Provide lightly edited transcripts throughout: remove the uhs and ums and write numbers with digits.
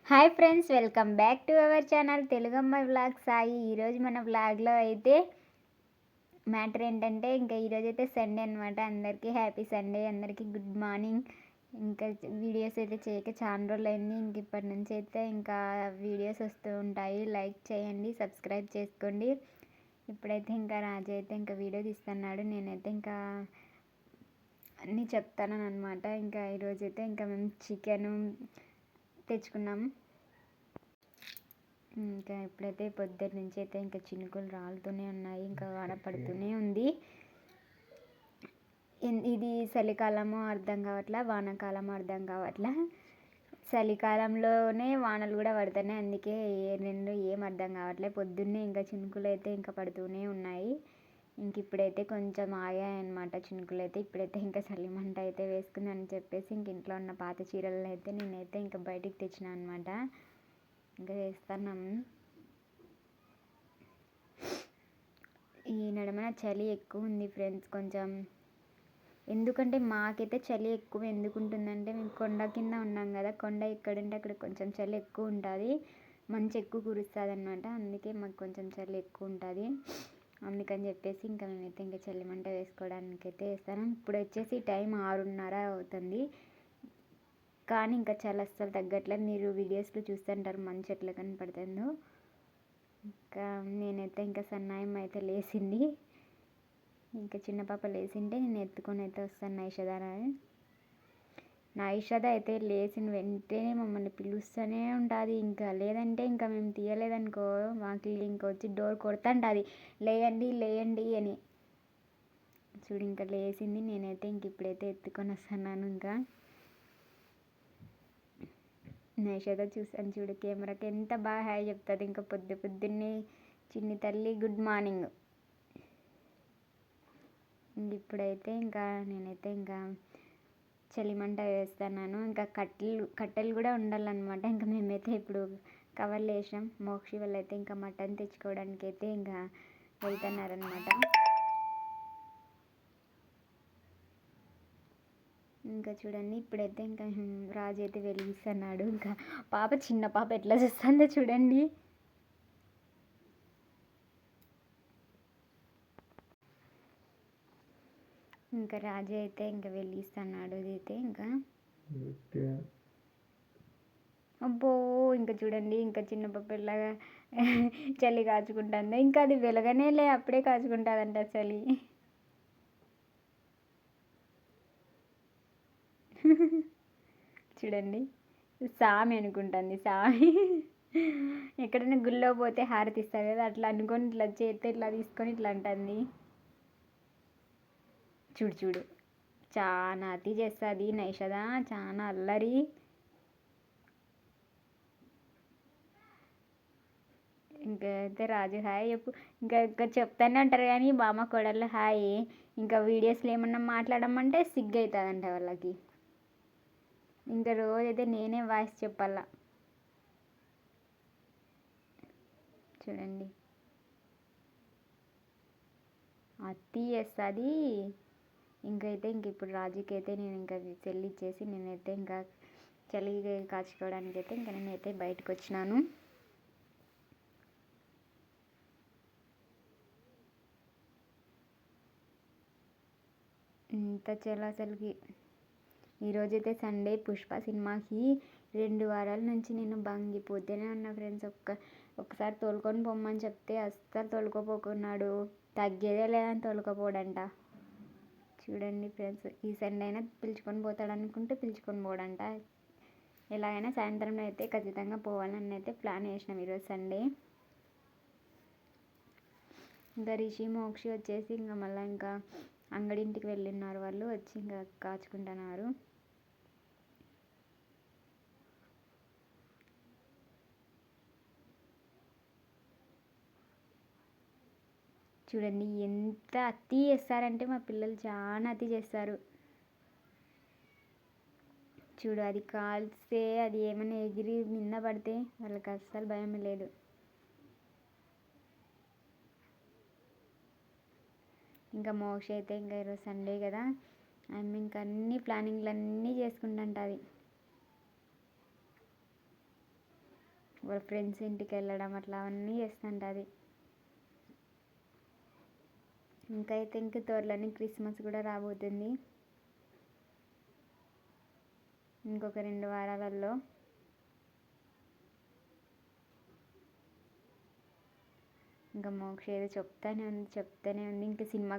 Hi friends, welcome back to our channel తెలుగమ్మ vlog Sai. ఈరోజు మన వ్లాగ్లో అయితే మ్యాటర్ ఏంటంటే ఇంకా ఈరోజు అయితే సండే అనమాట. అందరికీ హ్యాపీ సండే, అందరికీ గుడ్ మార్నింగ్. ఇంకా వీడియోస్ అయితే చేయక చాలా రోజులు అయింది. ఇంక ఇప్పటి నుంచి అయితే ఇంకా వీడియోస్ వస్తూ ఉంటాయి. లైక్ చేయండి, సబ్స్క్రైబ్ చేసుకోండి. ఇప్పుడైతే ఇంకా రాజు అయితే ఇంకా వీడియో తీస్తున్నాడు, నేనైతే ఇంకా అన్నీ చెప్తాను అనమాట. ఇంకా ఈరోజైతే ఇంకా మేము చికెను తెచ్చుకున్నాం. ఇంకా ఇప్పుడైతే పొద్దున్న నుంచి అయితే ఇంకా చినుకులు రాలుతూనే ఉన్నాయి, ఇంకా వాన పడుతూనే ఉంది. ఇది చలికాలమో అర్థం కావట్లా, వానాకాలమో అర్థం కావట్లా. చలికాలంలోనే వానలు కూడా పడుతున్నాయి, అందుకే రెండు ఏం అర్థం కావట్లేదు. పొద్దున్నే ఇంకా చినుకులు అయితే ఇంకా పడుతూనే ఉన్నాయి. ఇంక ఇప్పుడైతే కొంచెం ఆగాయన్నమాట చినుకులు అయితే. ఇప్పుడైతే ఇంకా చలిమంట అయితే వేసుకుంది అని చెప్పేసి ఇంక ఇంట్లో ఉన్న పాత చీరలను అయితే నేనైతే ఇంకా బయటికి తెచ్చిన అనమాట. ఇంకా వేస్తున్నాము. ఈ నడుమన చలి ఎక్కువ ఉంది ఫ్రెండ్స్ కొంచెం. ఎందుకంటే మాకైతే చలి ఎక్కువ ఎందుకు ఉంటుందంటే మేము కొండ కింద ఉన్నాం కదా. కొండ ఎక్కడుంటే అక్కడ కొంచెం చలి ఎక్కువ ఉంటుంది, మంచు ఎక్కువ కురుస్తుంది అనమాట. అందుకే మాకు కొంచెం చలి ఎక్కువ ఉంటుంది. అందుకని చెప్పేసి ఇంకా మేమైతే ఇంకా చలిమంట వేసుకోవడానికైతే వేస్తాను. ఇప్పుడు వచ్చేసి టైం 6:30 అవుతుంది, కానీ ఇంకా చాలా అస్సలు తగ్గట్లేదు. మీరు వీడియోస్లో చూస్తుంటారు మంచు ఎట్లా కనపడుతుందో. ఇంకా నేనైతే ఇంకా సన్నాయం అయితే లేచింది. ఇంకా చిన్న పాప లేచింటే నేను ఎత్తుకొని అయితే వస్తాను నైషదాని. నైషద అయితే లేచిన వెంటనే మమ్మల్ని పిలుస్తూనే ఉంటుంది. ఇంకా లేదంటే ఇంకా మేము తీయలేదనుకో మాకు ఇంకా వచ్చి డోర్ కొడుతుంటుంది, లేయండి లేయండి అని. చూడు ఇంకా లేచింది. నేనైతే ఇంక ఇప్పుడైతే ఎత్తుకొని వస్తున్నాను. ఇంకా నైషద చూసాను చూడు కెమెరాకి ఎంత బాగా హాయ్ చెప్తుంది. ఇంకా పొద్దున్నే చిన్ని తల్లి గుడ్ మార్నింగ్. ఇప్పుడైతే ఇంకా నేనైతే ఇంకా చలిమంట వేస్తున్నాను. ఇంకా కట్టెలు కూడా ఉండాలన్నమాట. ఇంకా మేమైతే ఇప్పుడు కవర్లు వేసాం. మోక్షి వాళ్ళు అయితే ఇంకా మటన్ తెచ్చుకోవడానికి అయితే ఇంకా వెళ్తున్నారనమాట. ఇంకా చూడండి ఇప్పుడైతే ఇంకా రాజు అయితే వెలిగిస్తున్నాడు. ఇంకా పాప చిన్న పాప ఎట్లా చూస్తుందో చూడండి. ఇంకా రాజు అయితే ఇంకా వెలిగిస్తున్నాడు. ఇదైతే ఇంకా అబ్బో ఇంకా చూడండి ఇంకా చిన్న పప్పిలాగా చలి కాచుకుంటుంది. ఇంకా అది వెలగనేలే అప్పుడే కాచుకుంటుందంట చలి. చూడండి సామి అనుకుంటుంది. సామి ఎక్కడైనా గుళ్ళో పోతే హారతి ఇస్తారు కదా, అట్లా అనుకొని ఇట్లా చేస్తే ఇట్లా తీసుకొని ఇట్లా అంటుంది. చూడు చూడు చాలా అతి చేస్తుంది నైషద, చాలా అల్లరి. ఇంకా అయితే రాజు హాయ్ చెప్పు. ఇంకా చెప్తానే అంటారు కానీ బామ్మ కొడళ్ళు హాయ్. ఇంకా వీడియోస్లో ఏమన్నా మాట్లాడమంటే సిగ్గు అవుతుందంట వాళ్ళకి. ఇంకా రోజైతే నేనే వాయిస్ చెప్పాల. చూడండి అతి చేస్తుంది. ఇంకైతే ఇప్పుడు రాజుకి అయితే నేను ఇంకా చెల్లి ఇచ్చేసి నేనైతే ఇంకా చలి కాచుకోవడానికి అయితే ఇంకా నేనైతే బయటకు వచ్చినాను. ఇంత చలి అసలుకి. ఈరోజైతే సండే. పుష్ప సినిమాకి 2 వారాల నుంచి నేను బంగిపోతేనే ఉన్నా ఫ్రెండ్స్. ఒక్కసారి తోలుకొని పొమ్మని చెప్తే అస్సలు తోలుకోపోకున్నాడు. తగ్గేదే లేదని తోలుకోపోడంట. చూడండి ఫ్రెండ్స్, ఈ సండే అయినా పిలుచుకొని పోతాడనుకుంటే పిలుచుకొని పోడంట. ఎలాగైనా సాయంత్రం అయితే ఖచ్చితంగా పోవాలని అయితే ప్లాన్ చేసినాం ఈరోజు సండే. ఇంకా రిషి మోక్షి వచ్చేసి ఇంకా మళ్ళీ ఇంకా అంగడింటికి వెళ్ళినారు. వాళ్ళు వచ్చి ఇంకా కాచుకుంటున్నారు. చూడండి ఎంత అతి చేస్తారంటే మా పిల్లలు చాలా అతి చేస్తారు. చూడు అది కాల్స్తే అది ఏమైనా ఎగిరి నిన్న పడితే వాళ్ళకి అస్సలు భయం లేదు. ఇంకా మోక్ష అయితే ఇంకా ఈరోజు సండే కదా, ఆమె ఇంకా అన్ని ప్లానింగ్లు అన్నీ చేసుకుంటుంటుంది. వాళ్ళ ఫ్రెండ్స్ ఇంటికి వెళ్ళడం అట్లా అవన్నీ చేస్తుంటుంది. ఇంకా అయితే ఇంక త్వరలోనే క్రిస్మస్ కూడా రాబోతుంది, ఇంకొక 2 వారాలలో. ఇంకా మోక్ష ఏదో చెప్తానే ఉంది ఇంకా సినిమా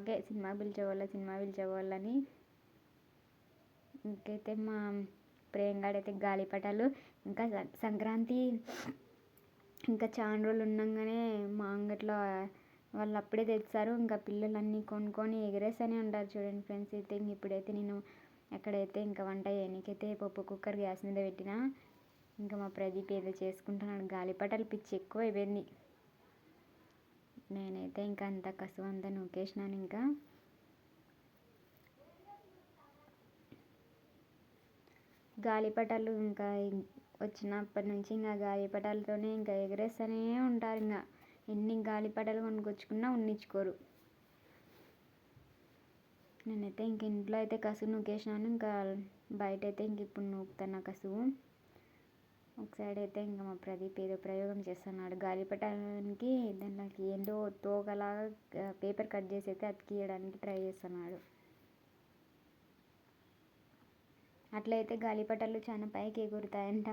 పిలిచేవాళ్ళని. ఇంకైతే మా ప్రియంగాడైతే గాలిపటాలు ఇంకా సంక్రాంతి ఇంకా చాలా రోజులు ఉండగానే మా అంగట్లో వాళ్ళు అప్పుడే తెచ్చారు. ఇంకా పిల్లలన్నీ కొనుక్కొని ఎగరేస్తూనే ఉంటారు చూడండి ఫ్రెండ్స్. అయితే ఇంక ఇప్పుడైతే నేను ఎక్కడైతే ఇంకా వంట చేయడానికైతే పప్పు కుక్కర్ గ్యాస్ మీద పెట్టిన. ఇంకా మా ప్రదీప్ ఏదో చేసుకుంటున్నాడు. గాలిపటాలు పిచ్చి ఎక్కువ అయిపోయింది. నేనైతే ఇంకా అంత కసువు అంతా నూకేసినాను. ఇంకా గాలిపటాలు ఇంకా వచ్చినప్పటి నుంచి ఇంకా గాలిపటాలతోనే ఇంకా ఎగరేస్తూనే ఉంటారు. ఇంకా ఎన్ని గాలిపటాలు కొనుక్కొచ్చుకున్నా ఉన్నించుకోరు. నేనైతే ఇంక ఇంట్లో అయితే కసువు నూకేసినాను. ఇంకా బయట అయితే ఇంక ఇప్పుడు నూకుతాను కసువు. ఒక సైడ్ అయితే ఇంకా మా ప్రదీప్ ఏదో ప్రయోగం చేస్తున్నాడు గాలిపటానికి. దానికి ఏందో తోకలాగా పేపర్ కట్ చేసి అయితే అతికియడానికి ట్రై చేస్తున్నాడు. అట్లయితే గాలిపటాలు చాలా పైకి ఎగురుతాయంట,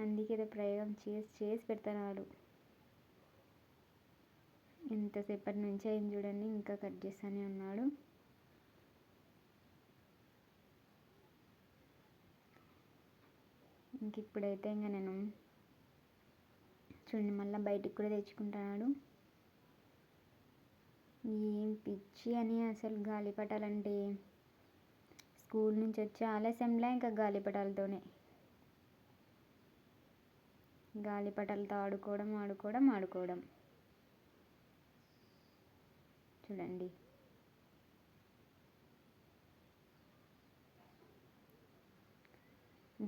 అందుకే ఏదో ప్రయోగం చేసి పెడుతున్నాడు. ఎంతసేపటి నుంచి అయింది చూడండి, ఇంకా కట్ చేస్తూనే ఉన్నాడు. ఇంక ఇప్పుడైతే ఇంకా నేను చూడండి మళ్ళీ బయటికి కూడా తెచ్చుకుంటున్నాడు. ఏం పిచ్చి అని అసలు గాలిపటాలంటే. స్కూల్ నుంచి వచ్చే ఆలస్యంలో ఇంకా గాలిపటాలతోనే, గాలిపటాలతో ఆడుకోవడం చూడండి.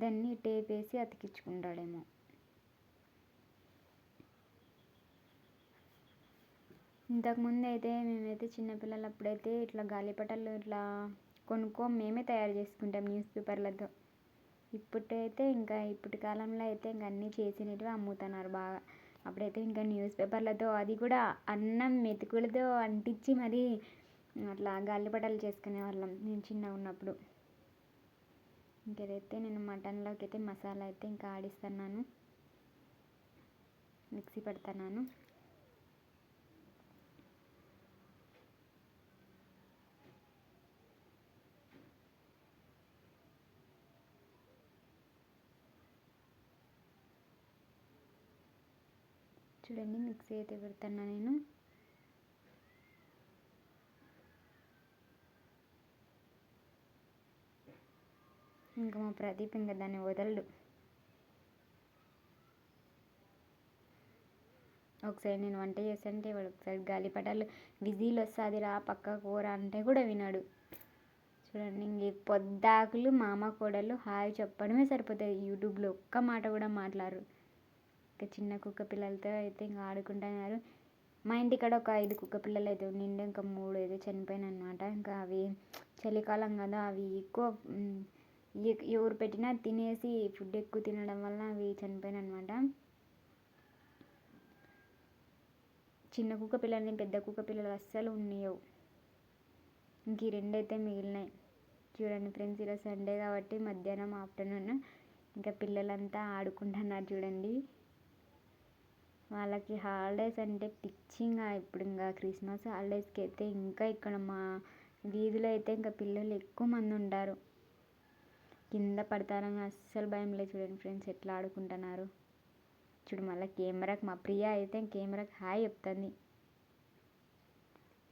దాన్ని టేప్ వేసి అతికించుకుంటాడేమో. ఇంతకుముందు అయితే మేమైతే చిన్నపిల్లలు అప్పుడైతే ఇట్లా గాలిపటాలు ఇట్లా మేమే తయారు చేసుకుంటాం న్యూస్ పేపర్లతో. ఇప్పుడైతే ఇంకా ఇప్పటి కాలంలో అయితే ఇంకా అన్నీ చేసినవి అమ్ముతున్నారు బాగా. అప్పుడైతే ఇంకా న్యూస్ పేపర్లతో, అది కూడా అన్నం మెతుకులతో అంటించి మరీ అట్లా గాలిపటాలు చేసుకునే వాళ్ళం నేను చిన్నగా ఉన్నప్పుడు. ఇంకైతే నేను మటన్లోకి అయితే మసాలా అయితే ఇంకా ఆడిస్తున్నాను, మిక్సీ పెడుతున్నాను. చూడండి మిక్సీ అయితే పెడుతున్నా నేను. ఇంకా మా ప్రదీప్ ఇంకా దాన్ని వదలడు. ఒకసారి నేను వంట చేస్తుంటే వాడు ఒకసారి గాలిపటాలు విజిల్ వస్తుంది రా పక్క కూర అంటే కూడా వినాడు. చూడండి ఇంక పొద్దాకులు మామ కోడలు హాయ్ చెప్పడమే సరిపోతుంది, యూట్యూబ్లో ఒక్క మాట కూడా మాట్లాడరు. ఇంకా చిన్న కుక్క పిల్లలతో అయితే ఇంకా ఆడుకుంటున్నారు. మా ఇంటికాడ ఒక 5 కుక్క పిల్లలు అయితే ఉండిండే, ఇంకా 3 అయితే చనిపోయినాయి అనమాట. ఇంకా అవి చలికాలం కదా, అవి ఎక్కువ ఎవరు పెట్టినా తినేసి ఫుడ్ ఎక్కువ తినడం వల్ల అవి చనిపోయినాయి అనమాట. చిన్న కుక్క పిల్లల్ని పెద్ద కుక్క పిల్లలు అస్సలు ఉన్నయవు. ఇంక ఈ 2 అయితే మిగిలినాయి. చూడండి ఫ్రెండ్స్, ఈరోజు సండే కాబట్టి మధ్యాహ్నం ఆఫ్టర్నూన్ ఇంకా పిల్లలంతా ఆడుకుంటున్నారు చూడండి. వాళ్ళకి హాలిడేస్ అంటే పిచ్చింగా. ఇప్పుడు ఇంకా క్రిస్మస్ హాలిడేస్కి అయితే ఇంకా ఇక్కడ మా వీధిలో అయితే ఇంకా పిల్లలు ఎక్కువ మంది ఉంటారు. కింద పడతారని అస్సలు భయం లేదు. చూడండి ఫ్రెండ్స్ ఎట్లా ఆడుకుంటున్నారు. చూడు మళ్ళీ కెమెరాకి మా ప్రియ అయితే కెమెరాకి హాయ్ చెప్తుంది.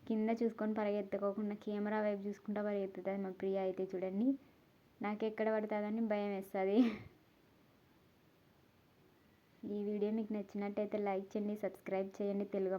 కింద చూసుకొని పరిగెత్తుకోకుండా కెమెరా వైపు చూసుకుంటూ పరిగెత్తుతుంది మా ప్రియ అయితే. చూడండి నాకు ఎక్కడ పడుతుందని భయం వేస్తుంది. ఈ వీడియో మీకు నచ్చినట్టయితే లైక్ చేయండి, సబ్స్క్రైబ్ చేయండి. తెలుగు